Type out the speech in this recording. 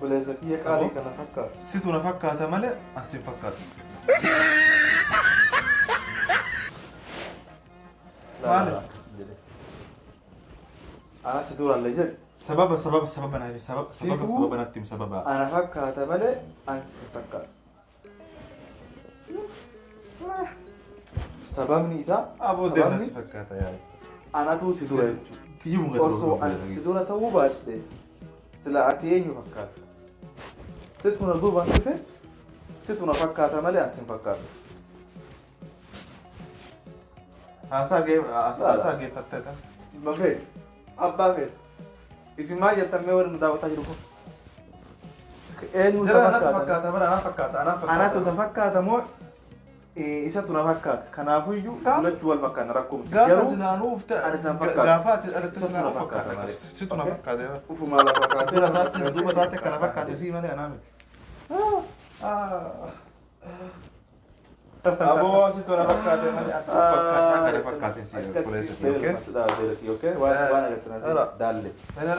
obboleessa kiyya qaalii kana fakkaata. Situ na fakkaata malee asin fakkaatu. Maali? Ana si duraan jedhe. Sababa naafi sababa natti sababa. Ana fakkaata malee ansi fakkaata. Sababni isaa aboo deemna si fakkaata yaa. Anatu si dura jechuudha. Kiyyuu muka osoo ani si dura ta'uu baadhee sila ati eenyu fakkaata. Situ na duubaan dhufe situ na fakkaata malee ansi fakkaata. Haasaa geeffatteeta. Mafee abbaa fee isin maal jettamee warri nu daawwataa jiru kun? Eenyu isa fakkaata bara ana fakkaata. Anatu isa fakkaata moo isatu na fakkaata. Kanaafuyyuu lachuu wal fakkaata rakkoo miti. Gaafa silaanuu ufta ani san fakkaata. Gaafa ati dhalate silaanuu fakkaata. Situ na fakkaate. Ufumaa la fakkaate. Situ na taate duuba taate kana fakkaate sii malee anaa miti. Aboo situ na fakkaate malee ati fakkaata kana fakkaate sii obboleessa kiyya. Okay? Okay? Waan agartanii daalle. Fedha